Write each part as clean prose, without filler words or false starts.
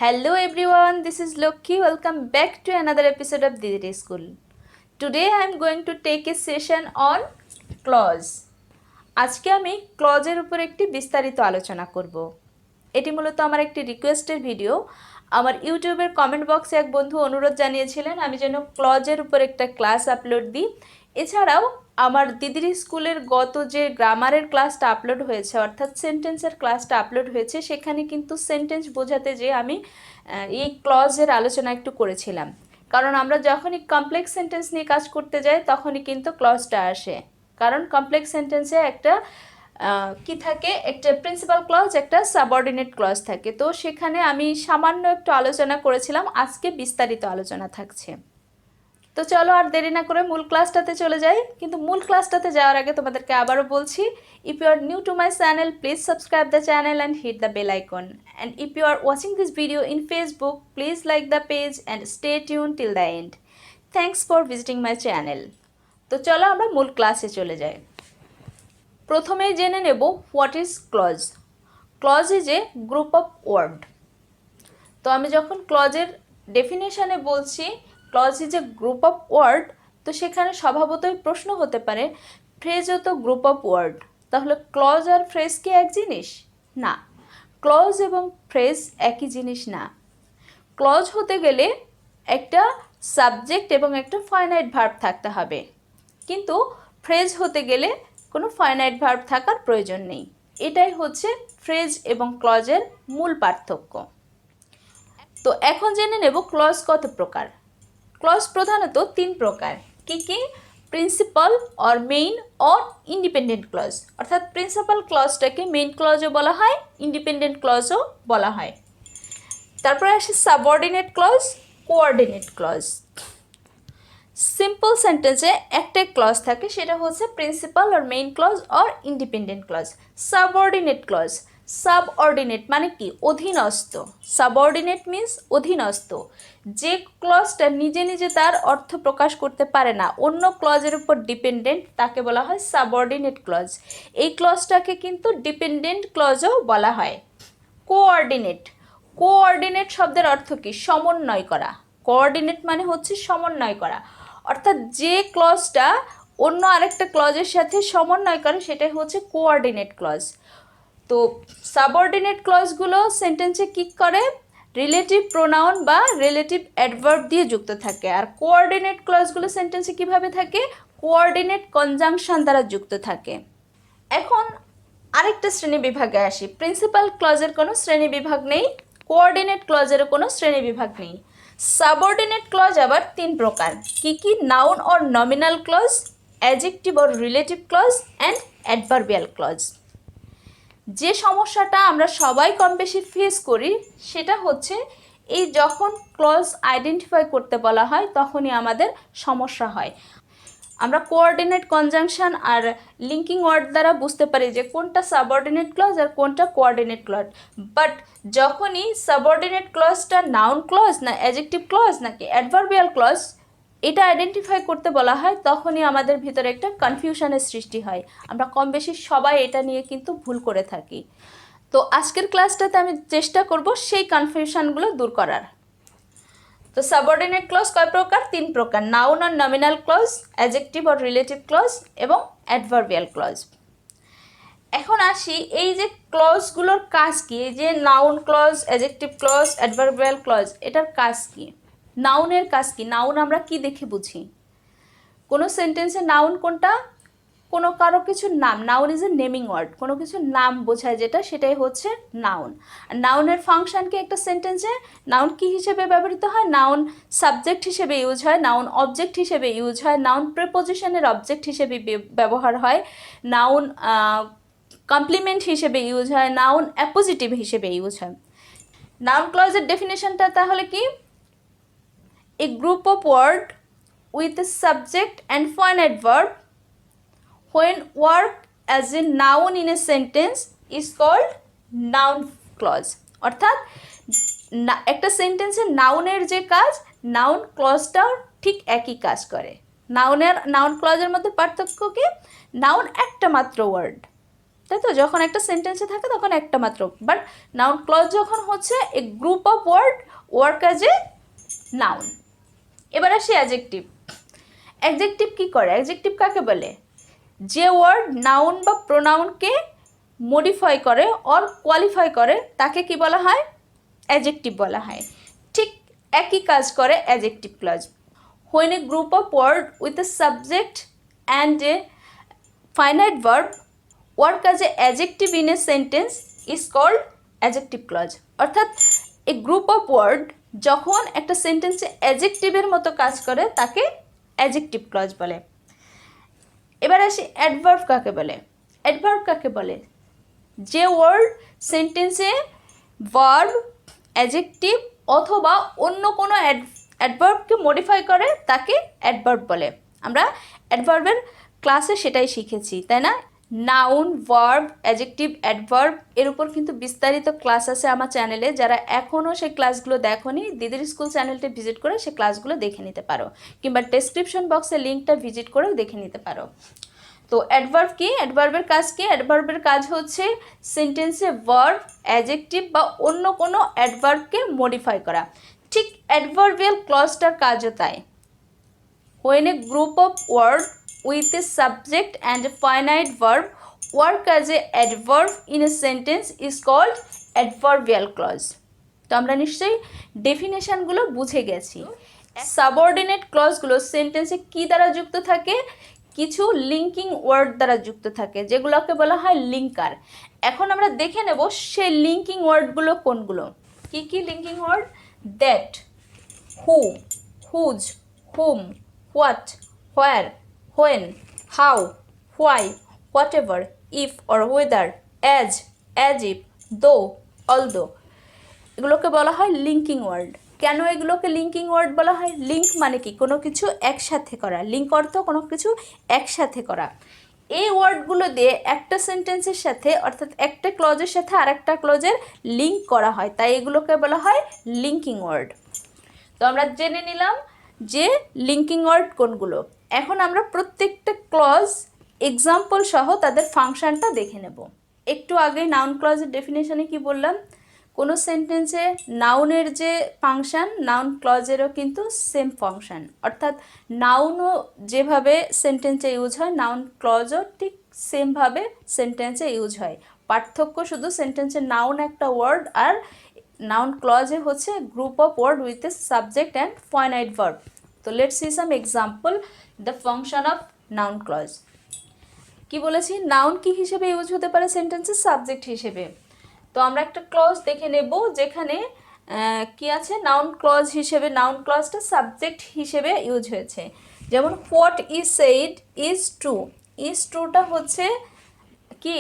Hello everyone, this is Lokhi. Welcome back to another episode of Didi School. Today I am going to take a session on clause. আজকে আমি ক্লজের উপর একটি বিস্তারিত আলোচনা করব। এটি মূলত আমার একটি রিকোয়েস্টের ভিডিও। আমার ইউটিউবের কমেন্ট বক্সে এক বন্ধু অনুরোধ জানিয়েছিলেন আমি যেন ক্লজের উপর একটা ক্লাস আপলোড দিই। এছাড়াও আমার দিদির স্কুলের গত যে গ্রামারের ক্লাসটা আপলোড হয়েছে অর্থাৎ সেন্টেন্সের ক্লাসটা আপলোড হয়েছে সেখানে কিন্তু সেন্টেন্স বোঝাতে যে আমি এই ক্লজের আলোচনা একটু করেছিলাম, কারণ আমরা যখনই কমপ্লেক্স সেন্টেন্স নিয়ে কাজ করতে যাই তখনই কিন্তু ক্লজটা আসে। কারণ কমপ্লেক্স সেন্টেন্সে একটা কি থাকে, একটা প্রিন্সিপাল ক্লজ, একটা সাবঅর্ডিনেট ক্লজ থাকে। তো সেখানে আমি সামান্য একটু আলোচনা করেছিলাম, আজকে বিস্তারিত আলোচনা থাকছে। তো চলো আর দেরি না করে মূল ক্লাসটাতে চলে যাই। কিন্তু মূল ক্লাসটাতে যাওয়ার আগে তোমাদেরকে আবারও বলছি, if you are new to my channel please subscribe the channel and hit the bell icon, and if you are watching this video in Facebook please like the page and stay tune till the end. Thanks for visiting my channel. তো চলো আমরা মূল ক্লাসে চলে যাই। প্রথমেই জেনে নেব what is clause. Clause is a group of word. তো আমি যখন ক্লজের ডেফিনেশনে বলছি clause is a group of word, তো সেখানে স্বভাবতই প্রশ্ন হতে পারে ফ্রেজও তো গ্রুপ অফ ওয়ার্ড, তাহলে ক্লজ আর ফ্রেজ কি এক জিনিস? না, ক্লজ এবং ফ্রেজ একই জিনিস না। ক্লজ হতে গেলে একটা সাবজেক্ট এবং একটা ফাইনাইট ভার্ব থাকতে হবে, কিন্তু ফ্রেজ হতে গেলে কোনো ফাইনাইট ভার্ব থাকার প্রয়োজন নেই। এটাই হচ্ছে ফ্রেজ এবং ক্লজের মূল পার্থক্য। তো এখন জেনে নেব ক্লজ কত প্রকার। ক্লজ প্রধানত তিন প্রকার। কি কি? Principal or main or independent clause, অর্থাৎ প্রিন্সিপাল ক্লজটাকে মেইন ক্লজও বলা হয়, ইন্ডিপেন্ডেন্ট ক্লজও বলা হয়। তারপরে আসে subordinate clause, coordinate clause. Simple সেন্টেন্সে একটাই ক্লজ থাকে, সেটা হচ্ছে principal or main clause or independent clause. Subordinate clause, subordinate মানে কি? অধীনস্থ। সাবঅর্ডিনেট মিন্স অধীনস্থ। যে ক্লজটা নিজে নিজে তার অর্থ প্রকাশ করতে পারে না, অন্য ক্লজের উপর ডিপেন্ডেন্ট, তাকে বলা হয় সাবঅর্ডিনেট ক্লজ। এই ক্লজটাকে কিন্তু ডিপেন্ডেন্ট ক্লজও বলা হয়। কোঅর্ডিনেট, কোঅর্ডিনেট শব্দের অর্থ কি? সমন্বয় করা। কোঅর্ডিনেট মানে হচ্ছে সমন্বয় করা, অর্থাৎ যে ক্লজটা অন্য আরেকটা ক্লজের সাথে সমন্বয় করে সেটাই হচ্ছে কোঅর্ডিনেট ক্লজ। তো সাবঅর্ডিনেট ক্লজগুলো সেন্টেন্সে কি করে? রিলেটিভ প্রোনাউন বা রিলেটিভ অ্যাডভার্ব দিয়ে যুক্ত থাকে। আর কোঅর্ডিনেট ক্লজগুলো সেন্টেন্সে কিভাবে থাকে? কোঅর্ডিনেট কনজাংশন দ্বারা যুক্ত থাকে। এখন আরেকটা শ্রেণী বিভাগে আসি। প্রিন্সিপাল ক্লজের কোনো শ্রেণী বিভাগ নেই, কোঅর্ডিনেট ক্লজেরও কোনো শ্রেণী বিভাগ নেই। সাবঅর্ডিনেট ক্লজ আবার তিন প্রকার। কি কি? Noun or nominal clause, adjective or relative clause and adverbial clause. যে সমস্যাটা আমরা সবাই কম বেশি ফেস করি সেটা হচ্ছে এই যখন ক্লজ আইডেন্টিফাই করতে বলা হয় তখনই আমাদের সমস্যা হয়। আমরা কোঅর্ডিনেট কনজাংশন আর লিঙ্কিং ওয়ার্ড দ্বারা বুঝতে পারি যে কোনটা সাবঅর্ডিনেট ক্লজ আর কোনটা কোঅর্ডিনেট ক্লজ, বাট যখনই সাবঅর্ডিনেট ক্লজটা নাউন ক্লজ না অ্যাডজেক্টিভ ক্লজ নাকি অ্যাডভার্বিয়াল ক্লজ এটা আইডেন্টিফাই করতে বলা হয় তখনই আমাদের ভিতরে একটা কনফিউশনের সৃষ্টি হয়। আমরা কম বেশি সবাই এটা নিয়ে কিন্তু ভুল করে থাকি। তো আজকের ক্লাসটাতে আমি চেষ্টা করব সেই কনফিউশনগুলো দূর করার। তো সাবঅর্ডিনেট ক্লজ কয় প্রকার? তিন প্রকার। নাউন আর নমিনাল ক্লজ, অ্যাডজেক্টিভ আর রিলেটিভ ক্লজ এবং অ্যাডভার্বিয়াল ক্লজ। এখন আসি এই যে ক্লজগুলোর কাজ কি, এই যে noun clause, adjective clause, adverbial clause, এটার কাজ কি? নাউনের কাজ কি? নাউন আমরা কি দেখে বুঝি? কোনো সেন্টেন্সে নাউন কোনটা? কোনো কারো কিছুর নাম। Noun is a naming word, কোনো কিছুর নাম বোঝায় যেটা, সেটাই হচ্ছে নাউন। আর নাউনের ফাংশন কি? একটা সেন্টেন্সে নাউন কি হিসেবে ব্যবহৃত হয়? নাউন সাবজেক্ট হিসেবে ইউজ হয়, নাউন অবজেক্ট হিসেবে ইউজ হয়, নাউন প্রিপোজিশনের অবজেক্ট হিসেবে ব্যবহার হয়, নাউন কমপ্লিমেন্ট হিসেবে ইউজ হয়, নাউন অ্যাপোজিটিভ হিসেবে ইউজ হয়। নাউন ক্লজের ডেফিনেশনটা তাহলে কি? A group of word with a subject and finite verb when work as a noun in a sentence is called noun clause। অর্থাৎ একটা সেন্টেন্সে নাউনের যে কাজ, নাউন ক্লজটাও ঠিক একই কাজ করে। নাউন ক্লজের মধ্যে পার্থক্য কি? নাউন একটা মাত্র ওয়ার্ড, তাই তো, যখন একটা সেন্টেন্সে থাকে তখন একটা মাত্র। বাট নাউন ক্লজ যখন হচ্ছে a group of word work as a noun. এবার আসি অ্যাডজেক্টিভ। অ্যাডজেক্টিভ কী করে? অ্যাডজেক্টিভ কাকে বলে? যে ওয়ার্ড নাউন বা প্রোনাউনকে মডিফাই করে অর কোয়ালিফাই করে তাকে কি বলা হয়? অ্যাডজেক্টিভ বলা হয়। ঠিক একই কাজ করে adjective clause. When a group of word with a subject and a finite verb work as a adjective in a sentence is called adjective clause. অর্থাৎ এ গ্রুপ অফ ওয়ার্ড যখন একটা সেন্টেন্সে অ্যাডজেক্টিভের মতো কাজ করে তাকে অ্যাডজেক্টিভ ক্লজ বলে। এবার আসি অ্যাডভার্ব কাকে বলে? অ্যাডভার্ব কাকে বলে? যে ওয়ার্ড সেন্টেন্সে ভার্ব, অ্যাডজেক্টিভ অথবা অন্য কোনো অ্যাডভার্বকে মডিফাই করে তাকে অ্যাডভার্ব বলে। আমরা অ্যাডভার্বের ক্লাসে সেটাই শিখেছি, তাই না? নাউন, ভার্ব, অ্যাডজেক্টিভ, অ্যাডভার্ব এর উপর কিন্তু বিস্তারিত ক্লাস আছে আমার চ্যানেলে। যারা এখনও সেই ক্লাসগুলো দেখোনি, দিদির স্কুল চ্যানেলটা ভিজিট করে সেই ক্লাসগুলো দেখে নিতে পারো, কিংবা ডেসক্রিপশন বক্সে লিঙ্কটা ভিজিট করেও দেখে নিতে পারো। তো অ্যাডভার্ব কি? অ্যাডভার্বের কাজ কি? অ্যাডভার্বের কাজ হচ্ছে সেন্টেন্সে ভার্ব, অ্যাডজেক্টিভ বা অন্য কোনো অ্যাডভার্বকে মডিফাই করা। ঠিক অ্যাডভার্বিয়াল ক্লজটার কাজও তাই। When a group of words with a subject and a finite verb work as a adverb in a sentence is called adverbial clause. তো আমরা নিশ্চয়ই ডেফিনেশনগুলো বুঝে গেছি। সাবঅর্ডিনেট ক্লজগুলো সেন্টেন্সে কি দ্বারা যুক্ত থাকে? কিছু লিঙ্কিং ওয়ার্ড দ্বারা যুক্ত থাকে, যেগুলোকে বলা হয় লিঙ্কার। এখন আমরা দেখে নেব সেই লিঙ্কিং ওয়ার্ডগুলো কোনগুলো। কি কি linking word? That, who, whose, whom, what, where, when, how, why, whatever, if or whether, as if, though, although। এগুলোকে বলা হয় লিঙ্কিং ওয়ার্ড। কেন এগুলোকে লিঙ্কিং ওয়ার্ড বলা হয়? লিঙ্ক মানে কি? কোনো কিছু একসাথে করা। লিঙ্ক অর্থ কোনো কিছু একসাথে করা। এই ওয়ার্ডগুলো দিয়ে একটা সেন্টেন্সের সাথে, অর্থাৎ একটা ক্লজের সাথে আরেকটা ক্লজের লিঙ্ক করা হয়, তাই এগুলোকে বলা হয় লিঙ্কিং ওয়ার্ড। তো আমরা জেনে নিলাম যে লিঙ্কিং ওয়ার্ড কোনগুলো। এখন আমরা প্রত্যেকটা ক্লজ এক্সাম্পল সহ তাদের ফাংশনটা দেখে নেব। একটু আগে নাউন ক্লজের ডেফিনেশনে কি বললাম? কোনো সেন্টেন্সে নাউনের যে ফাংশন, নাউন ক্লজেরও কিন্তু সেম ফাংশন। অর্থাৎ নাউনও যেভাবে সেন্টেন্সে ইউজ হয়, নাউন ক্লজও ঠিক সেমভাবে সেন্টেন্সে ইউজ হয়। পার্থক্য শুধু সেন্টেন্সে নাউন একটা ওয়ার্ড আর নাউন ক্লজে হচ্ছে group of word with a subject and finite verb. তো let's see some example the function of noun clause. কি বলেছি? নাউন কি হিসেবে ইউজ হতে পারে সেন্টেন্সের? সাবজেক্ট হিসেবে। তো আমরা একটা ক্লজ দেখে নেব যেখানে কি আছে? নাউন ক্লজ হিসেবে, নাউন ক্লজটা সাবজেক্ট হিসেবে ইউজ হয়েছে। যেমন what is said is true. Is ট্রুটা হচ্ছে কি?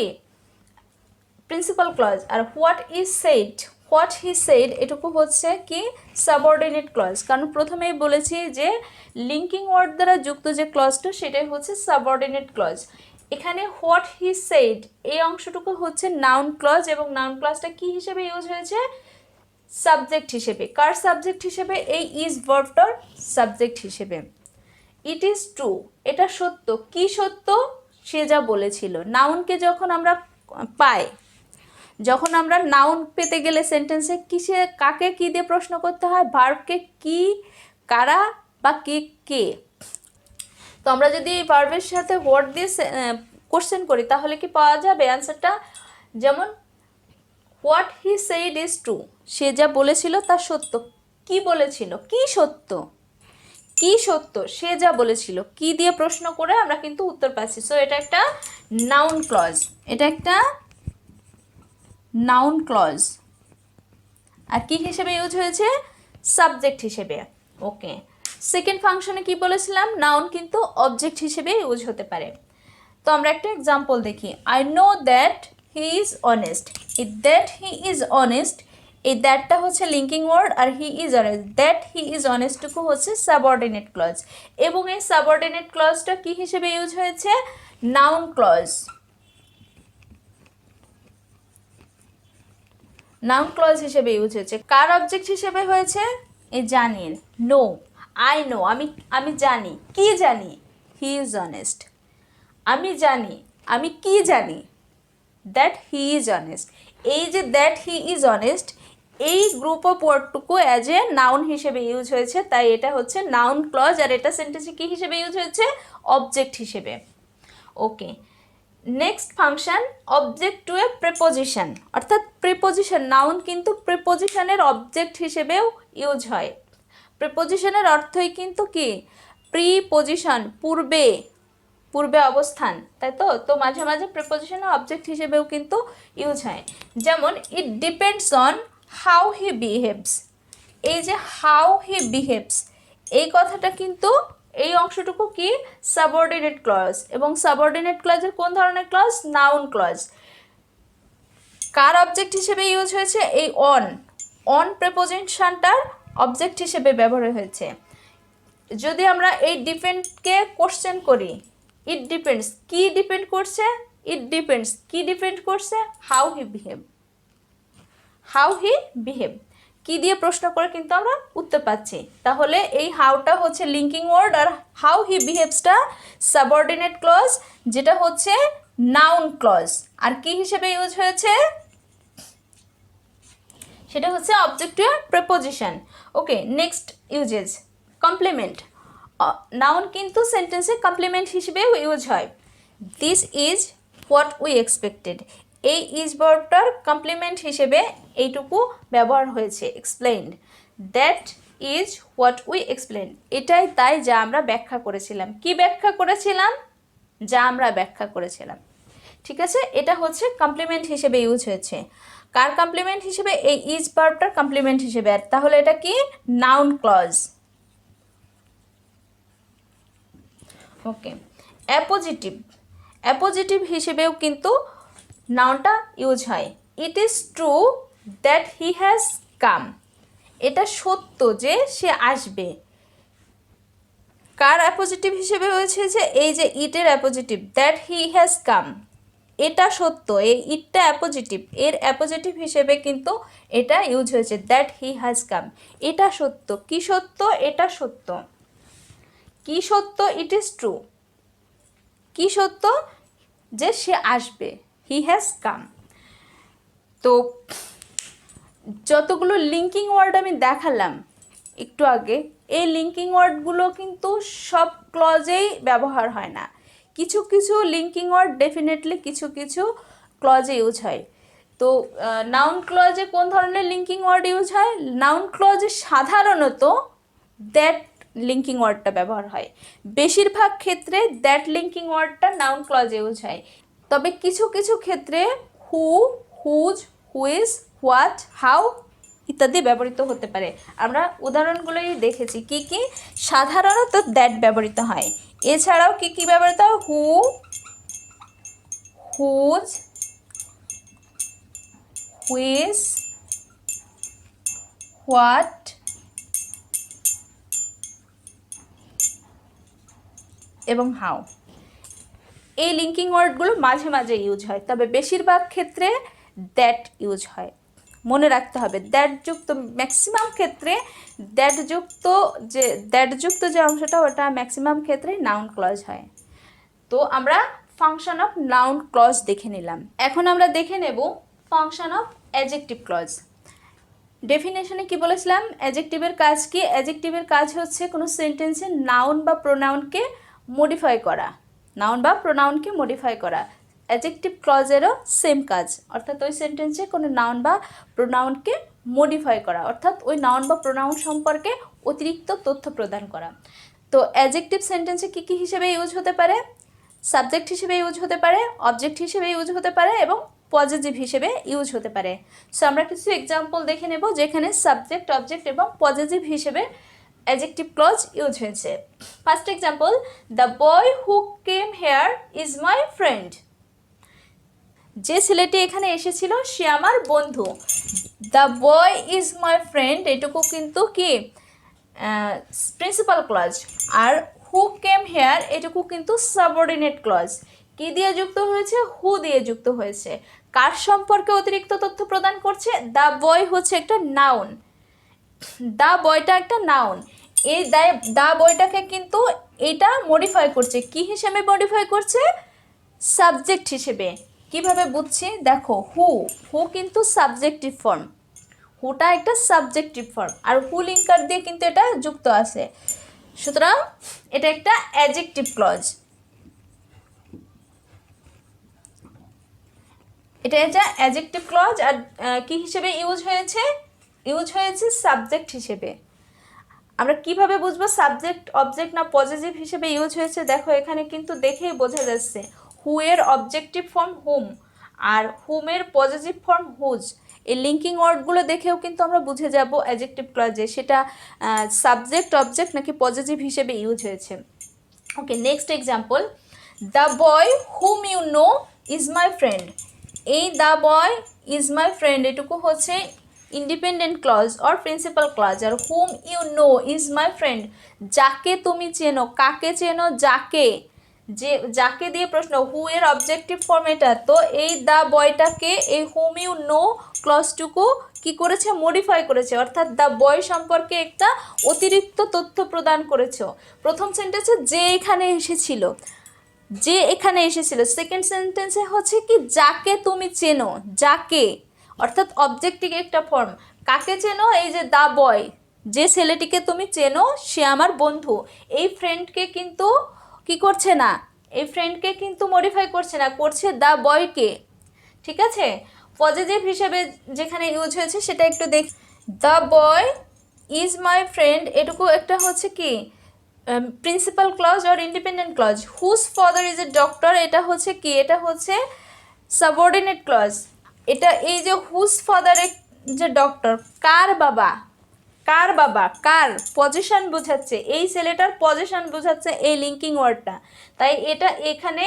Principal clause. আর what is said, what he said এটুকু হচ্ছে কি? Subordinate clause. কারণ প্রথমেই বলেছি যে লিঙ্কিং ওয়ার্ড দ্বারা যুক্ত যে ক্লজটা সেটাই হচ্ছে সাবঅর্ডিনেট ক্লজ। এখানে হোয়াট হি সেইড এই অংশটুকু হচ্ছে নাউন ক্লজ, এবং নাউন ক্লজটা কি হিসেবে ইউজ হয়েছে? সাবজেক্ট হিসেবে। কার সাবজেক্ট হিসেবে? এই ইজ ভার্বটার সাবজেক্ট হিসেবে। ইট ইজ ট্রু, এটা সত্য। কি সত্য? সে যা বলেছিল। নাউনকে যখন আমরা পাই, যখন আমরা নাউন পেতে গেলে সেন্টেন্সে কিসে, কাকে কি দিয়ে প্রশ্ন করতে হয়? ভার্বকে কি, কারা বা কে। তো আমরা যদি ভার্বের সাথে ওয়ার্ড দিয়ে কোশ্চেন করি তাহলে কি পাওয়া যাবে অ্যান্সারটা? যেমন what he said is true, সে যা বলেছিল তা সত্য। কি বলেছিল? কি সত্য? কি সত্য? সে যা বলেছিল। কি দিয়ে প্রশ্ন করে আমরা কিন্তু উত্তর পাচ্ছি। সো এটা একটা নাউন ক্লজ, এটা একটা নাউন ক্লজ। আর কি হিসেবে ইউজ হয়েছে? সাবজেক্ট হিসেবে। ওকে, সেকেন্ড ফাংশনে কি বলেছিলাম? নাউন কিন্তু অবজেক্ট হিসেবে ইউজ হতে পারে। তো আমরা একটা এক্সাম্পল দেখি। I know that he is honest. এই দ্যাট হি ইজ অনেস্ট, এই দ্যাটটা হচ্ছে লিঙ্কিং ওয়ার্ড, আর he is honest, that he is অনেস্টটুকু হচ্ছে সাবঅর্ডিনেট ক্লজ। এবং এই সাবঅর্ডিনেট ক্লজটা কি হিসেবে ইউজ হয়েছে? Noun clause. নাউন ক্লজ হিসেবে ইউজ হয়েছে। কার অবজেক্ট হিসেবে হয়েছে? এই জানির, নো, আই নো, আমি জানি। কি জানি? He is honest. আমি জানি, আমি কি জানি? That he is honest. এই যে দ্যাট হি ইজ অনেস্ট, এই গ্রুপ অফ ওয়ার্ডটুকু অ্যাজ এ নাউন হিসেবে ইউজ হয়েছে, তাই এটা হচ্ছে নাউন ক্লজ, আর এটা সেন্টেন্সে কী হিসেবে ইউজ হয়েছে? অবজেক্ট হিসেবে। ওকে, next function, object to a preposition, অর্থাৎ প্রিপোজিশন। নাউন কিন্তু প্রিপোজিশনের অবজেক্ট হিসেবেও ইউজ হয়। প্রিপোজিশনের অর্থই কিন্তু কি? প্রিপোজিশন, পূর্বে, পূর্বে অবস্থান, তাই তো? তো মাঝে মাঝে প্রিপোজিশনের অবজেক্ট হিসেবেও কিন্তু ইউজ হয়। যেমন it depends on how he behaves. এই যে হাউ হি বিহেভস, এই কথাটা কিন্তু, এই অংশটুকু কি? Subordinate clause. এবং সাবঅর্ডিনেট ক্লজের কোন ধরনের ক্লজ? Noun clause. কার অবজেক্ট হিসেবে ইউজ হয়েছে? এই অন, অন প্রিপোজিশনটার অবজেক্ট হিসেবে ব্যবহার হয়েছে। যদি আমরা এই ডিপেন্ডকে কোশ্চেন করি, ইট ডিপেন্ডস, কি ডিপেন্ড করছে? ইট ডিপেন্ডস, কি ডিপেন্ড করছে? How he behave, how he behave. কি দিয়ে প্রশ্ন করে কিন্তু আমরা উত্তর পাচ্ছি। তাহলে এই হাউটা হচ্ছে লিঙ্কিং ওয়ার্ড, আর হাউ হি বিহেভসটা সাবঅর্ডিনেট ক্লজ, যেটা হচ্ছে নাউন ক্লজ। আর কি হিসেবে ইউজ হয়েছে? সেটা হচ্ছে object to a preposition. Okay, next uses, complement. Noun কিন্তু সেন্টেন্সে কমপ্লিমেন্ট হিসেবেও ইউজ হয়। This is what we expected, এই ইজ ভার্বটার কমপ্লিমেন্ট হিসেবে এইটুকু ব্যবহার হয়েছে, explained. That is what we explain, এটাই তাই যা আমরা ব্যাখ্যা করেছিলাম। কি ব্যাখ্যা করেছিলাম? যা আমরা ব্যাখ্যা করেছিলাম। ঠিক আছে, এটা হচ্ছে কমপ্লিমেন্ট হিসেবে ইউজ হয়েছে। কার কমপ্লিমেন্ট হিসেবে? এই ইজ ভার্বটার কমপ্লিমেন্ট হিসেবে। আর তাহলে এটা কি? Noun clause. Okay, appositive, appositive হিসেবেও কিন্তু নাউনটা ইউজ হয়। It is true that he has come, এটা সত্য যে সে আসবে। কার অ্যাপোজিটিভ হিসেবে হয়েছে? যে এই যে ইটের appositive, that he has come, এটা সত্য, এই ইটটা অ্যাপোজিটিভ, এর অ্যাপোজিটিভ হিসেবে কিন্তু এটা ইউজ হয়েছে, দ্যাট হি হ্যাজ কাম। এটা সত্য, কি সত্য? এটা সত্য। কি সত্য? ইট ইজ ট্রু। কি সত্য? যে সে আসবে, হি হ্যাজ কাম। তো যতগুলো লিঙ্কিং ওয়ার্ড আমি দেখালাম একটু আগে, এই লিঙ্কিং ওয়ার্ডগুলো কিন্তু সব ক্লজেই ব্যবহার হয় না। কিছু কিছু লিঙ্কিং ওয়ার্ড ডেফিনেটলি কিছু কিছু ক্লজে ইউজ হয়। তো নাউন ক্লজে কোন ধরনের লিঙ্কিং ওয়ার্ড ইউজ হয়? নাউন ক্লজে সাধারণত দ্যাট লিঙ্কিং ওয়ার্ডটা ব্যবহার হয়। বেশিরভাগ ক্ষেত্রে দ্যাট লিঙ্কিং ওয়ার্ডটা নাউন ক্লজে ইউজ হয়। তবে কিছু কিছু ক্ষেত্রে হু, হুজ, হুইজ, হোয়াট, হাউ ইত্যাদি ব্যবহৃত হতে পারে। আমরা উদাহরণগুলোই দেখেছি। কি কি? সাধারণত দ্যাট ব্যবহৃত হয়। এছাড়াও কি কি ব্যবহৃত হয়? হু, হুজ, হুইজ, হোয়াট এবং হাউ, এই লিঙ্কিং ওয়ার্ডগুলো মাঝে মাঝে ইউজ হয়। তবে বেশিরভাগ ক্ষেত্রে দ্যাট ইউজ হয়। মনে রাখতে হবে, দ্যাটযুক্ত ম্যাক্সিমাম ক্ষেত্রে দ্যাটযুক্ত যে অংশটা, ওটা ম্যাক্সিমাম ক্ষেত্রে নাউন ক্লজ হয়। তো আমরা ফাংশন অফ নাউন ক্লজ দেখে নিলাম। এখন আমরা দেখে নেব ফাংশন অফ অ্যাডজেক্টিভ ক্লজ। ডেফিনেশনে কি বলেছিলাম? অ্যাডজেক্টিভের কাজ কি? অ্যাডজেক্টিভের কাজ হচ্ছে কোনো সেন্টেন্সে নাউন বা প্রোনাউনকে মডিফাই করা, নাউন বা প্রোনাউনকে মডিফাই করা। অ্যাডজেক্টিভ ক্লজেরও সেম কাজ, অর্থাৎ ওই সেন্টেন্সে কোনো নাউন বা প্রোনাউনকে মডিফাই করা, অর্থাৎ ওই নাউন বা প্রোনাউন সম্পর্কে অতিরিক্ত তথ্য প্রদান করা। তো অ্যাডজেক্টিভ সেন্টেন্সে কী কী হিসেবে ইউজ হতে পারে? সাবজেক্ট হিসেবে ইউজ হতে পারে, অবজেক্ট হিসেবে ইউজ হতে পারে এবং পজিটিভ হিসেবে ইউজ হতে পারে। সো আমরা কিছু এক্সাম্পল দেখে নেব যেখানে সাবজেক্ট, অবজেক্ট এবং পজিটিভ হিসেবে অ্যাডজেক্টিভ ক্লজ ইউজ হয়েছে। First example, the boy who came here is my friend. যে ছেলেটি এখানে এসেছিল সে আমার বন্ধু। The boy is my friend, এটুকু কিন্তু কি প্রিন্সিপাল ক্লজ। আর হু কেম হেয়ার, এটুকু কিন্তু সাবঅর্ডিনেট ক্লজ। কি দিয়ে যুক্ত হয়েছে? হু দিয়ে যুক্ত হয়েছে। কার সম্পর্কে অতিরিক্ত তথ্য প্রদান করছে? দ্য বয় হচ্ছে একটা নাউন, দ্য বয়টা একটা নাউন। এই দ্য বয়টাকে কিন্তু এটা মডিফাই করছে। কি হিসেবে মডিফাই করছে? সাবজেক্ট হিসেবে। কিভাবে বুঝছি দেখো, হু কিন্তু সাবজেক্টিভ ফর্ম, হুটা একটা সাবজেক্টিভ ফর্ম, আর হু লিঙ্কার দিয়ে কিন্তু এটা যুক্ত আছে, সুতরাং এটা একটা অ্যাডজেক্টিভ ক্লজ। এটা একটা অ্যাডজেক্টিভ ক্লজ, আর কি হিসেবে ইউজ হয়েছে সাবজেক্ট হিসেবে। আমরা কিভাবে বুঝবো সাবজেক্ট অবজেক্ট না পজিটিভ হিসেবে ইউজ হয়েছে? দেখো এখানে কিন্তু দেখেই বোঝা যাচ্ছে, হু এর অবজেক্টিভ ফর্ম হুম, আর হুমের পজিটিভ ফর্ম হুজ। এই লিঙ্কিং ওয়ার্ডগুলো দেখেও কিন্তু আমরা বুঝে যাব অ্যাডজেক্টিভ ক্লজে সেটা সাবজেক্ট অবজেক্ট নাকি পজিটিভ হিসেবে ইউজ হয়েছে। Okay, next example, the boy whom you know is my friend. এই the boy is my friend এটুকু হচ্ছে independent clause or principal clause, R hmm you know is my friend, যাকে তুমি চেনো, কাকে চেনো, যাকে, যে যাকে দিয়ে প্রশ্ন, হু এর অবজেক্টিভ ফর্ম এটা, তো এই দ্য বয়টাকে এই হুম ইউ নো ক্লজটুকু কি করেছে, মডিফাই করেছে, অর্থাৎ দ্য বয় সম্পর্কে একটা অতিরিক্ত তথ্য প্রদান করেছে। প্রথম সেন্টেন্সে যে এখানে এসেছিল, যে এখানে এসেছিল, সেকেন্ড সেন্টেন্সে হচ্ছে কি যাকে তুমি চেনো, যাকে, অর্থাৎ অবজেক্টিভ একটা ফর্ম। কাকে চেনো, এই যে দ্য বয়, যে ছেলেটিকে তুমি চেনো সে আমার বন্ধু। এই ফ্রেন্ডকে কিন্তু কি করছে না, এই ফ্রেন্ডকে কিন্তু মডিফাই করছে না, করছে দ্য বয়কে। ঠিক আছে, পজিটিভ হিসেবে যেখানে ইউজ হয়েছে সেটা একটু দেখ, the boy is my friend এটুকু একটা হচ্ছে কি principal clause or independent clause. Whose father is a doctor এটা হচ্ছে কি, এটা হচ্ছে সাবঅর্ডিনেট ক্লজ। এটা এই যে হুজ ফাদার যে ডক্টর, কার বাবা, কার বাবা, কার পজিশন বোঝাচ্ছে, এই ছেলেটার পজিশন বোঝাচ্ছে এই লিঙ্কিং ওয়ার্ডটা। তাই এটা এখানে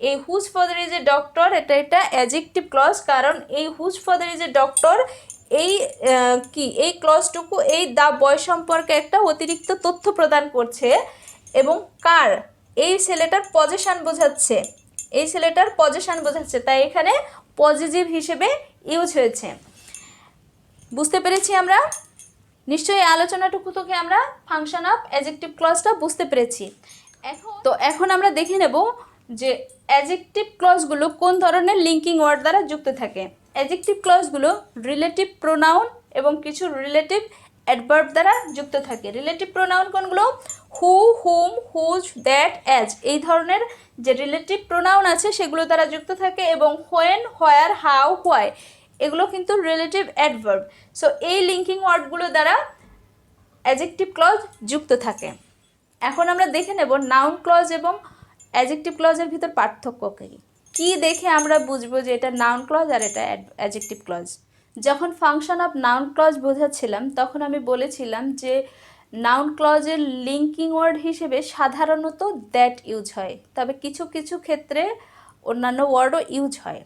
এই whose father is a doctor এটা অ্যাডজেক্টিভ ক্লজ, কারণ এই whose father is a doctor এই কি এই ক্লজটুকু এই দ্য বয় সম্পর্কে একটা অতিরিক্ত তথ্য প্রদান করছে, এবং কার, এই ছেলেটার পজিশন বোঝাচ্ছে, এই ছেলেটার পজিশন বোঝাচ্ছে, তাই এখানে পজিটিভ হিসেবে ইউজ হয়েছে। বুঝতে পেরেছি আমরা? নিশ্চয়ই আলোচনাটুকু থেকে আমরা ফাংশন অফ অ্যাডজেক্টিভ ক্লজটা বুঝতে পেরেছি। এখন আমরা দেখে নেব যে অ্যাডজেক্টিভ ক্লজগুলো কোন ধরনের লিঙ্কিং ওয়ার্ড দ্বারা যুক্ত থাকে। অ্যাডজেক্টিভ ক্লজগুলো রিলেটিভ প্রোনাউন এবং কিছু রিলেটিভ অ্যাডভার্ব দ্বারা যুক্ত থাকে। রিলেটিভ প্রোনাউন কোনগুলো? হু, হুম, হুজ, দ্যাট, অ্যাজ, এই ধরনের যে রিলেটিভ প্রোনাউন আছে সেগুলো দ্বারা যুক্ত থাকে, এবং হোয়েন, হোয়ার, হাউ, হোয়াই এগুলো কিন্তু রিলেটিভ অ্যাডভার্ব। সো এই লিঙ্কিং ওয়ার্ডগুলো দ্বারা অ্যাডজেক্টিভ ক্লজ যুক্ত থাকে। এখন আমরা দেখে নেব নাউন ক্লজ এবং অ্যাডজেক্টিভ ক্লজের ভিতর পার্থক্য কী দেখে আমরা বুঝবো যে এটা নাউন ক্লজ আর এটা অ্যাডজেক্টিভ ক্লজ। যখন ফাংশন অফ নাউন ক্লজ বোঝাচ্ছিলাম তখন আমি বলেছিলাম যে নাউন ক্লজের লিঙ্কিং ওয়ার্ড হিসেবে সাধারণত দ্যাট ইউজ হয়, তবে কিছু কিছু ক্ষেত্রে অন্যান্য ওয়ার্ডও ইউজ হয়।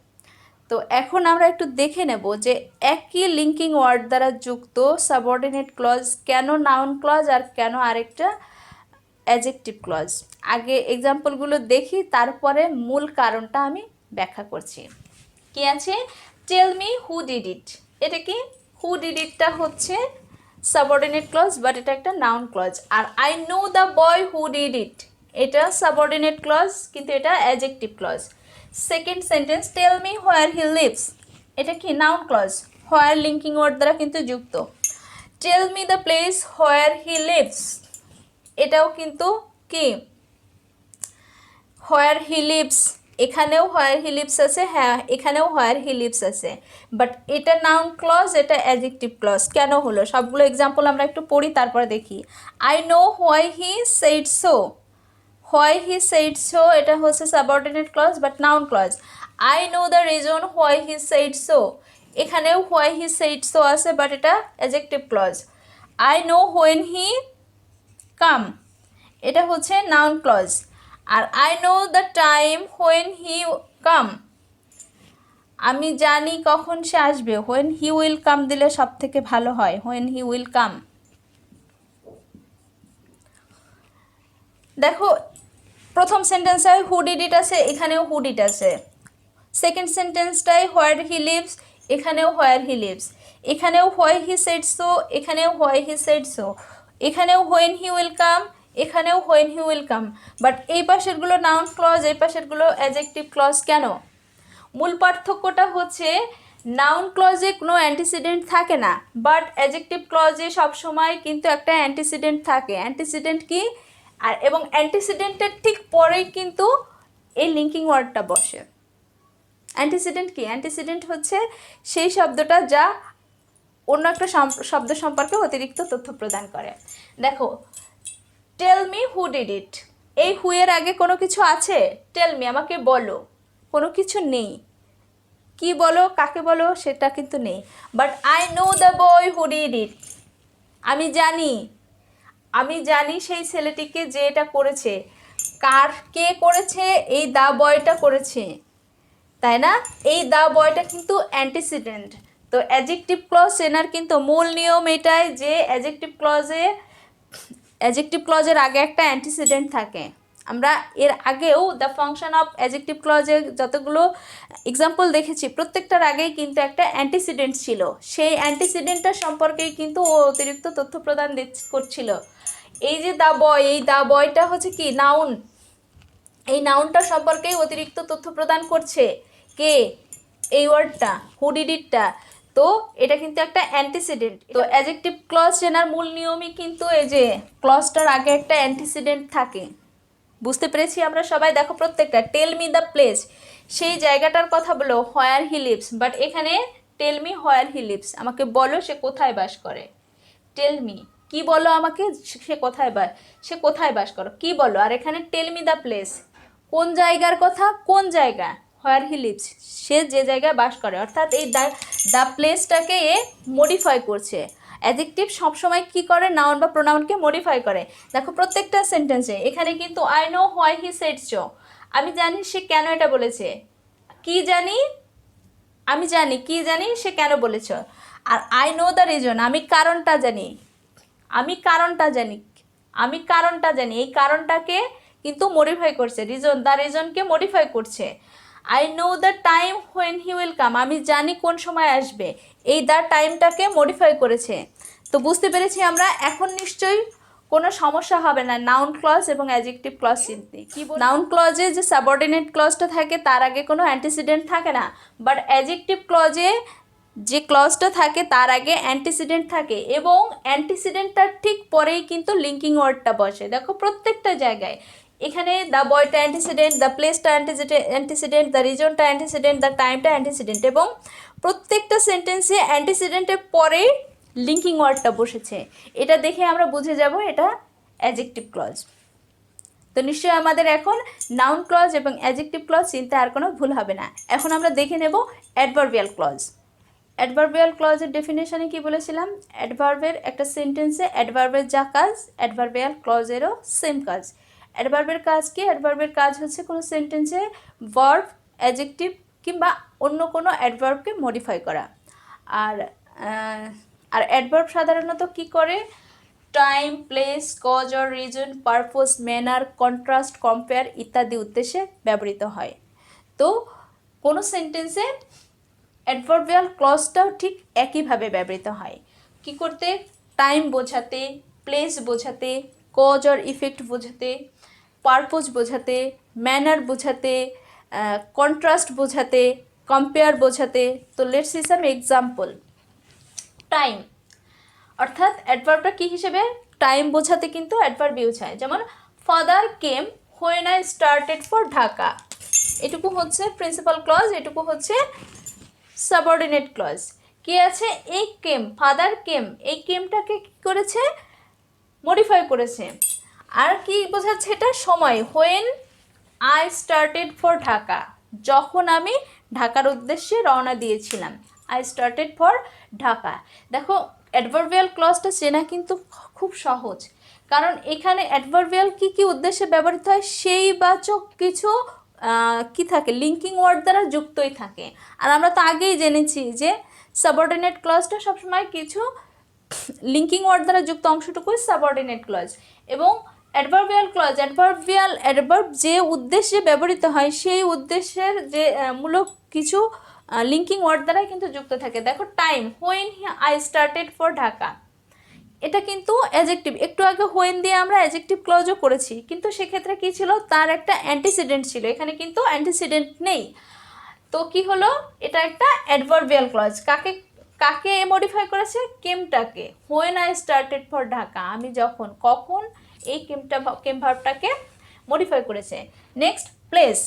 তো এখন আমরা একটু দেখে নেব যে একই লিঙ্কিং ওয়ার্ড দ্বারা যুক্ত সাবঅর্ডিনেট ক্লজ কেন নাউন ক্লজ আর কেন আরেকটা অ্যাডজেক্টিভ ক্লজ। আগে এক্সাম্পলগুলো দেখি, তারপরে মূল কারণটা আমি ব্যাখ্যা করছি। কি আছে? Tell me who did it, এটা কি? হু ডিড ইটটা হচ্ছে সাবঅর্ডিনেট ক্লজ, বাট এটা একটা নাউন ক্লজ। আর I know the boy who did it, এটা সাবঅর্ডিনেট ক্লজ কিন্তু এটা adjective clause. Second sentence, tell me where he lives, এটা কি? Noun clause, where linking word দ্বারা কিন্তু যুক্ত। Tell me the place where he lives, এটাও কিন্তু কি? হোয়ার হি লিভস, এখানেও হোয়ার হি লিভস আছে, হ্যাঁ এখানেও হোয়ার হি লিভস আছে, বাট এটা নাউন ক্লজ, এটা অ্যাডজেক্টিভ ক্লজ। কেন হলো? সবগুলো এক্সাম্পল আমরা একটু পড়ি তারপরে দেখি। I know why he said so, why he said so এটা হচ্ছে subordinate clause but noun clause. I know the reason why he said so, এখানেও হোয়াই হি সেড সো আছে বাট এটা adjective clause. I know when he come, এটা হচ্ছে noun clause. আর I know the time when he come, আমি জানি কখন সে আসবে, হোয়েন হি উইল কাম দিলে সব থেকে ভালো হয়, হোয়েন হি উইল কাম। দেখো প্রথম সেন্টেন্সটায় হু ডিড ইট আছে, এখানেও হু ডিড আছে। সেকেন্ড সেন্টেন্সটায় হোয়ার হি লিভস, এখানেও হোয়ার হি লিভস। এখানেও হোয়াই হি সেড সো, এখানেও হোয়াই হি সেড সো। এখানেও হোয়েন হি উইল কাম, এখানেও when he will come. But এই পাশেরগুলো নাউন ক্লজ, এই পাশেরগুলো অ্যাডজেক্টিভ ক্লজ। কেন? মূল পার্থক্যটা হচ্ছে নাউন ক্লজে কোনো অ্যান্টিসিডেন্ট থাকে না, বাট অ্যাডজেক্টিভ ক্লজে সবসময় কিন্তু একটা অ্যান্টিসিডেন্ট থাকে। অ্যান্টিসিডেন্ট কি? আর এবং অ্যান্টিসিডেন্টের ঠিক পরেই কিন্তু এই লিঙ্কিং ওয়ার্ডটা বসে। অ্যান্টিসিডেন্ট কি? অ্যান্টিসিডেন্ট হচ্ছে সেই শব্দটা যা অন্য একটা শব্দ সম্পর্কে অতিরিক্ত তথ্য প্রদান করে। দেখো, টেল মি হু ডিড ইট, এই হু এর আগে কোনো কিছু আছে? টেল মি, আমাকে বলো, কোনো কিছু নেই। কি বলো, কাকে বলো, সেটা কিন্তু নেই। But I know the boy who did ইট, আমি জানি, আমি জানি সেই ছেলেটিকে যে এটা করেছে। কে করেছে? এই দ্য বয়টা করেছে, তাই না? এই দ্য বয়টা কিন্তু অ্যান্টিসিডেন্ট। তো অ্যাডজেক্টিভ ক্লজ চেনার কিন্তু মূল নিয়ম এটাই যে অ্যাডজেক্টিভ ক্লজের আগে একটা অ্যান্টিসিডেন্ট থাকে। আমরা এর আগেও দ্য ফাংশন অফ অ্যাডজেক্টিভ ক্লজের যতগুলো এক্সাম্পল দেখেছি, প্রত্যেকটার আগেই কিন্তু একটা অ্যান্টিসিডেন্ট ছিল। সেই অ্যান্টিসিডেন্টটা সম্পর্কেই কিন্তু ও অতিরিক্ত তথ্য প্রদান করছিল। এই যে দ্য বয়, এই দ্য বয়টা হচ্ছে কি? নাউন। এই নাউনটা সম্পর্কেই অতিরিক্ত তথ্য প্রদান করছে কে? এই ওয়ার্ডটা, হু ডিড ইটটা। তো এটা কিন্তু একটা অ্যান্টিসিডেন্ট। তো অ্যাডজেক্টিভ ক্লজ চেনার মূল নিয়মই কিন্তু এই যে ক্লজটার আগে একটা অ্যান্টিসিডেন্ট থাকে। বুঝতে পেরেছি আমরা সবাই? দেখো প্রত্যেকটা, টেল মি দ্য প্লেস, সেই জায়গাটার কথা বলো, হোয়ার হি লিভস। বাট এখানে টেল মি হোয়ার হি লিভস, আমাকে বলো সে কোথায় বাস করে। টেল মি, কি বলো আমাকে, সে কোথায় বাস করো, কি বলো। আর এখানে টেল মি দ্য প্লেস, কোন জায়গার কথা, কোন জায়গা, হোয়ার হি লিভস, সে যে জায়গায় বাস করে। অর্থাৎ এই দ্য প্লেসটাকে এ মডিফাই করছে। অ্যাডজেক্টিভ সবসময় কি করে? নাউন বা প্রোনাউনকে মডিফাই করে। দেখো প্রত্যেকটা সেন্টেন্সে এখানে কিন্তু I know why he said so, আমি জানি সে কেন এটা বলেছে। কি জানি? আমি জানি, কি জানি, সে কেন বলেছ। আর আই নো দ্য রিজন, আমি কারণটা জানি, আমি কারণটা জানি, আমি কারণটা জানি। এই কারণটাকে কিন্তু মডিফাই করছে, দ্য রিজনকে মডিফাই করছে। I know the time when he will come, আমি জানি কোন সময় আসবে। এই দ্য টাইমটাকে মডিফাই করেছে। তো বুঝতে পেরেছি আমরা। এখন নিশ্চয়ই কোনো সমস্যা হবে না নাউন ক্লজ এবং অ্যাডজেক্টিভ ক্লজ চিনতে। কি নাউন ক্লজে যে সাবঅর্ডিনেট ক্লজটা থাকে তার আগে কোনো অ্যান্টিসিডেন্ট থাকে না, বাট অ্যাডজেক্টিভ ক্লজে যে ক্লজটা থাকে তার আগে অ্যান্টিসিডেন্ট থাকে এবং অ্যান্টিসিডেন্টটার ঠিক পরেই কিন্তু লিঙ্কিং ওয়ার্ডটা বসে। দেখো প্রত্যেকটা জায়গায়, এখানে দ্য বয়টা অ্যান্টিসিডেন্ট, দ্য প্লেসটা অ্যান্টিসিডেন্ট, দ্য রিজনটা অ্যান্টিসিডেন্ট, দ্য টাইমটা অ্যান্টিসিডেন্ট, এবং প্রত্যেকটা সেন্টেন্সে অ্যান্টিসিডেন্টের পরে লিঙ্কিং ওয়ার্ডটা বসেছে। এটা দেখে আমরা বুঝে যাব এটা অ্যাডজেক্টিভ ক্লজ। তো নিশ্চয়ই আমাদের এখন নাউন ক্লজ এবং অ্যাডজেক্টিভ ক্লজ চিনতে আর কোনো ভুল হবে না। এখন আমরা দেখে নেব অ্যাডভার্বিয়াল ক্লজ। অ্যাডভার্বিয়াল ক্লজের ডেফিনেশনে কি বলেছিলাম? অ্যাডভার্বের একটা সেন্টেন্সে অ্যাডভার্বের যা কাজ, অ্যাডভার্বিয়াল ক্লজেরও সেম কাজ। অ্যাডভার্বের কাজ কি? অ্যাডভার্বের কাজ হচ্ছে কোনো সেন্টেন্সে ভার্ব, অ্যাডজেক্টিভ কিংবা অন্য কোনো অ্যাডভার্বকে মডিফাই করা। আর অ্যাডভার্ব সাধারণত কি করে? Time, place, cause or reason, purpose, manner, contrast, compare ইত্যাদি উদ্দেশ্যে ব্যবহৃত হয়। তো কোনো সেন্টেন্সে অ্যাডভার্বিয়াল ক্লজটাও ঠিক একইভাবে ব্যবহৃত হয়। কি করতে? টাইম বোঝাতে, প্লেস বোঝাতে, কজ অর ইফেক্ট বোঝাতে, পারপোজ বোঝাতে, ম্যানার বোঝাতে, কন্ট্রাস্ট বোঝাতে, কম্পেয়ার বোঝাতে। তো let's see some example. Time অর্থাৎ অ্যাডভার্বটা কী হিসেবে? টাইম বোঝাতে কিন্তু অ্যাডভার্ব ইউজ হয়। যেমন father came when I started for Dhaka, এটুকু হচ্ছে প্রিন্সিপাল ক্লজ, এটুকু হচ্ছে সাবঅর্ডিনেট ক্লজ। কি আছে? এই কেম, ফাদার কেম, এই কেমটাকে কী করেছে? মডিফাই করেছে। আর কি বোঝাচ্ছে এটা? সময়, when I started for Dhaka, যখন আমি ঢাকার উদ্দেশ্যে রওনা দিয়েছিলাম। I started for Dhaka. দেখো অ্যাডভার্বিয়াল ক্লজটা চেনা কিন্তু খুব সহজ, কারণ এখানে অ্যাডভার্বিয়াল কী কী উদ্দেশ্যে ব্যবহৃত হয়? সেই বাচক কিছু কি থাকে? লিঙ্কিং ওয়ার্ড দ্বারা যুক্তই থাকে। আর আমরা তো আগেই জেনেছি যে সাবঅর্ডিনেট ক্লজটা সবসময় কিছু লিঙ্কিং ওয়ার্ড দ্বারা যুক্ত অংশটুকুই সাবঅর্ডিনেট ক্লজ। এবং অ্যাডভার্বিয়াল ক্লজ, অ্যাডভার্ব যে উদ্দেশ্যে ব্যবহৃত হয় সেই উদ্দেশ্যের যে মূলক কিছু লিঙ্কিং ওয়ার্ড দ্বারাই কিন্তু যুক্ত থাকে। দেখো time, when I started for Dhaka, এটা কিন্তু অ্যাডজেক্টিভ। একটু আগে হোয়েন দিয়ে আমরা অ্যাডজেক্টিভ ক্লজও করেছি, কিন্তু সেক্ষেত্রে কী ছিল? তার একটা অ্যান্টিসিডেন্ট ছিল, এখানে কিন্তু অ্যান্টিসিডেন্ট নেই। তো কি হলো, এটা একটা অ্যাডভার্বিয়াল ক্লজ। কাকে কাকে মডিফাই করেছে? কেমটাকে। When I started for Dhaka, আমি যখন, কখন এই কেম ভার্বটাকে মডিফাই করেছে। নেক্সট প্লেস,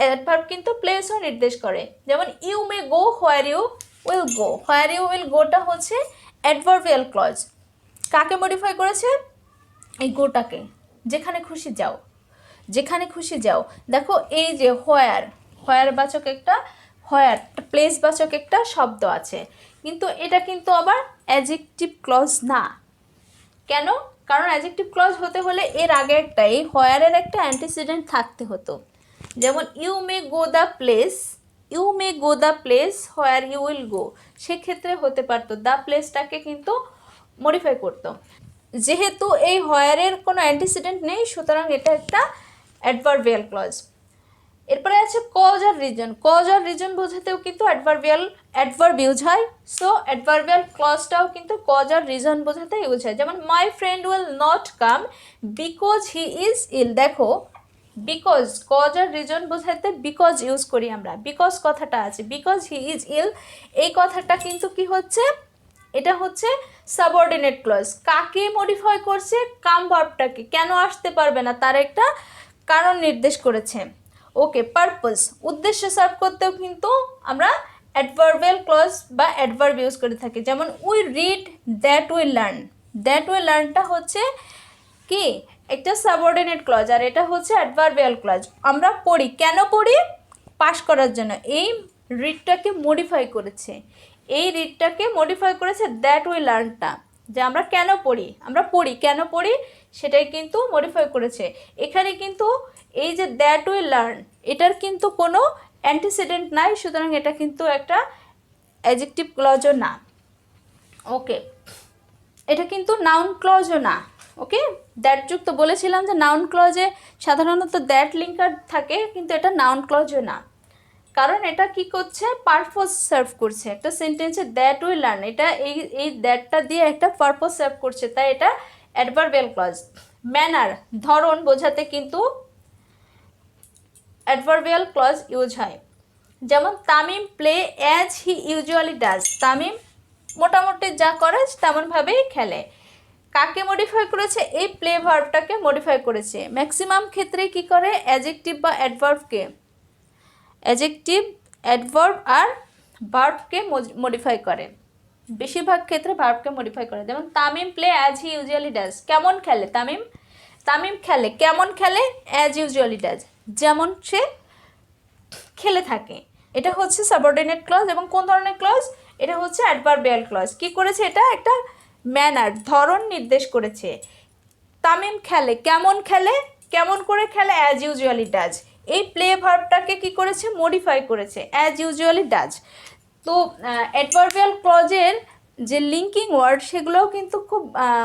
অ্যাডভার্ব কিন্তু প্লেসও নির্দেশ করে। যেমন you may go where you will go, where you will গোটা হচ্ছে অ্যাডভার্বিয়াল ক্লজ। কাকে মডিফাই করেছে? এই গোটাকে। যেখানে খুশি যাও, যেখানে খুশি যাও। দেখো এই যে হোয়ার, হোয়ার বাচক একটা, হোয়ার প্লেস বাচক একটা শব্দ আছে, কিন্তু এটা কিন্তু আবার অ্যাডজেক্টিভ ক্লজ না। কেন? কারণ অ্যাডজেক্টিভ ক্লজ হতে হলে এর আগে একটা, এই হোয়ারের একটা অ্যান্টিসিডেন্ট থাকতে হতো। যেমন you may go the place, you may go the place where you will go, সেক্ষেত্রে হতে পারতো, দ্য প্লেসটাকে কিন্তু মডিফাই করতো। যেহেতু এই হোয়ারের কোনো অ্যান্টিসিডেন্ট নেই, সুতরাং এটা একটা অ্যাডভার্বিয়াল ক্লজ। এরপরে আছে কজ আর রিজন। কজ আর রিজন বোঝাতেও কিন্তু অ্যাডভার্ব ইউজ হয়। সো অ্যাডভার্বিয়াল ক্লজটাও কিন্তু কজ আর রিজন বোঝাতে ইউজ হয়। যেমন my friend will not come because he is ill. দেখো বিকজ, কজ আর রিজন বোঝাতে বিকজ ইউজ করি আমরা, বিকজ কথাটা আছে, বিকজ হি ইজ ইল এই কথাটা কিন্তু কি হচ্ছে, এটা হচ্ছে সাবঅর্ডিনেট ক্লজ। কাকে মডিফাই করছে? কাম ভার্বটাকে। কেন আসতে পারবে না তার একটা কারণ নির্দেশ করেছে। ওকে, পারপস, উদ্দেশ্য সার্ভ করতেও কিন্তু আমরা অ্যাডভার্বিয়াল ক্লজ বা অ্যাডভার্ব ইউজ করে থাকি। যেমন we read that we learn, that we লার্নটা হচ্ছে কি একটা সাবঅর্ডিনেট ক্লজ, আর এটা হচ্ছে অ্যাডভার্বিয়াল ক্লজ। আমরা পড়ি, কেন পড়ি? পাস করার জন্য। এই রিডটাকে মডিফাই করেছে, এই রিডটাকে মডিফাই করেছে দ্যাট উই লার্নটা, যে আমরা কেন পড়ি, আমরা পড়ি কেন পড়ি সেটাই কিন্তু মডিফাই করেছে। এখানে কিন্তু এই যে দ্যাট উই লার্ন, এটার কিন্তু কোনো অ্যান্টিসিডেন্ট নাই, সুতরাং এটা কিন্তু একটা অ্যাডজেক্টিভ ক্লজও না। ওকে, এটা কিন্তু নাউন ক্লজও না। ওকে, দ্যাট যুক্ত বলেছিলাম যে নাউন ক্লজে সাধারণত দ্যাট লিঙ্কার থাকে, কিন্তু এটা নাউন ক্লজও না, কারণ এটা কি করছে? পারপোজ সার্ভ করছে একটা সেন্টেন্সে। দ্যাট উই লার্ন, এটা এই দ্যাটটা দিয়ে একটা পারপোজ সার্ভ করছে, তাই এটা অ্যাডভার্বিয়াল ক্লজ। ম্যানার, ধরন বোঝাতে কিন্তু অ্যাডভার্বিয়াল ক্লজ ইউজ হয়। যেমন Tamim play as he usually does, Tamim মোটামুটি যা করে তেমনভাবেই খেলে। কাকে মডিফাই করেছে? এই প্লে ভার্বটাকে মডিফাই করেছে। ম্যাক্সিমাম ক্ষেত্রে কি করে? অ্যাডজেক্টিভ বা অ্যাডভার্বকে, অ্যাডজেক্টিভ, অ্যাডভার্ব আর ভার্বকে মডিফাই করে। বেশিরভাগ ক্ষেত্রে ভার্বকে মডিফাই করে। যেমন Tamim play as he usually does, কেমন খেলে তামিম, তামিম খেলে, কেমন খেলে? অ্যাজ ইউজুয়ালি ডাজ, যেমন সে খেলে থাকে। এটা হচ্ছে সাবঅর্ডিনেট ক্লজ। এবং কোন ধরনের ক্লজ? এটা হচ্ছে অ্যাডভার্বিয়াল ক্লজ। কি করেছে? এটা একটা ম্যানার, ধরন নির্দেশ করেছে। তামিম খেলে, কেমন খেলে, কেমন করে খেলে? As usually does. এই প্লে ভার্বটাকে কি করেছে? মডিফাই করেছে, অ্যাজ ইউজুয়ালি ডাজ। তো অ্যাডভার্বিয়াল ক্লজের যে লিঙ্কিং ওয়ার্ড সেগুলোও কিন্তু খুব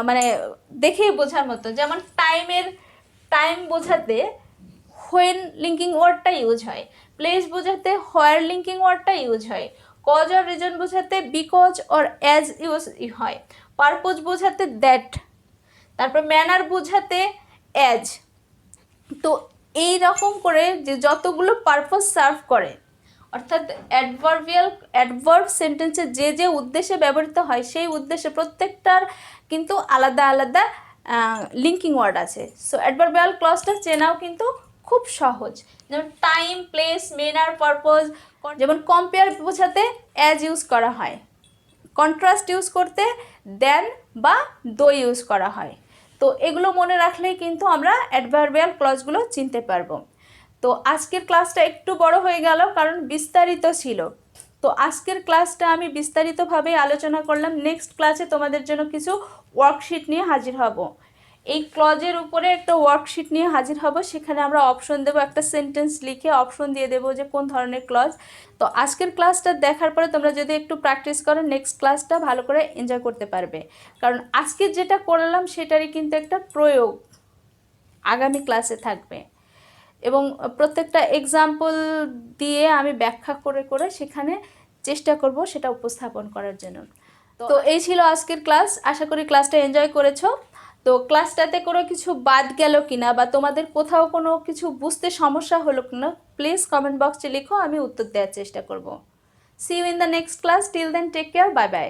মানে দেখেই বোঝার মতো। যেমন টাইমের, টাইম বোঝাতে হোয়েন লিঙ্কিং ওয়ার্ডটা ইউজ হয়, প্লেস বোঝাতে হোয়ার লিঙ্কিং ওয়ার্ডটা ইউজ হয়, কজ আর রিজন বোঝাতে বিকজ অর অ্যাজ ইউজ হয়, পারপোজ বোঝাতে দ্যাট, তারপর ম্যানার বোঝাতে অ্যাজ। তো এই রকম করে যে যতগুলো পারপোজ সার্ভ করে, অর্থাৎ অ্যাডভার্ব সেন্টেন্সে যে যে উদ্দেশ্যে ব্যবহৃত হয় সেই উদ্দেশ্যে প্রত্যেকটার কিন্তু আলাদা আলাদা লিঙ্কিং ওয়ার্ড আছে। সো অ্যাডভার্বিয়াল ক্লজটা চেনাও কিন্তু খুব সহজ। যেমন টাইম, প্লেস, ম্যানার, পারপোজ। যেমন কম্পেয়ার বোঝাতে অ্যাজ ইউজ করা হয়, কন্ট্রাস্ট ইউজ করতে দেন বা দো ইউজ করা হয়। তো এগুলো মনে রাখলেই কিন্তু আমরা অ্যাডভার্বিয়াল ক্লজগুলো চিনতে পারবো। তো আজকের ক্লাসটা একটু বড় হয়ে গেল কারণ বিস্তারিত ছিল। তো আজকের ক্লাসটা আমি বিস্তারিতভাবে আলোচনা করলাম। নেক্সট ক্লাসে তোমাদের জন্য কিছু ওয়ার্কশিট নিয়ে হাজির হব। এই ক্লজের উপরে একটা ওয়ার্কশিট নিয়ে হাজির হব, সেখানে আমরা অপশন দেবো, একটা সেন্টেন্স লিখে অপশন দিয়ে দেবো যে কোন ধরনের ক্লজ। তো আজকের ক্লাসটা দেখার পরে তোমরা যদি একটু প্র্যাকটিস করো, নেক্সট ক্লাসটা ভালো করে এনজয় করতে পারবে। কারণ আজকে যেটা করলাম সেটারই কিন্তু একটা প্রয়োগ আগামী ক্লাসে থাকবে, এবং প্রত্যেকটা এক্সাম্পল দিয়ে আমি ব্যাখ্যা করে করে সেখানে চেষ্টা করব সেটা উপস্থাপন করার জন্য। তো এই ছিল আজকের ক্লাস। আশা করি ক্লাসটা এনজয় করেছো। তো ক্লাসটাতে কোনো কিছু বাদ গেল কিনা বা তোমাদের কোথাও কোনো কিছু বুঝতে সমস্যা হলো কিনা প্লিজ কমেন্ট বক্সে লিখো, আমি উত্তর দেওয়ার চেষ্টা করব। See you in the next class, till then take care, bye by.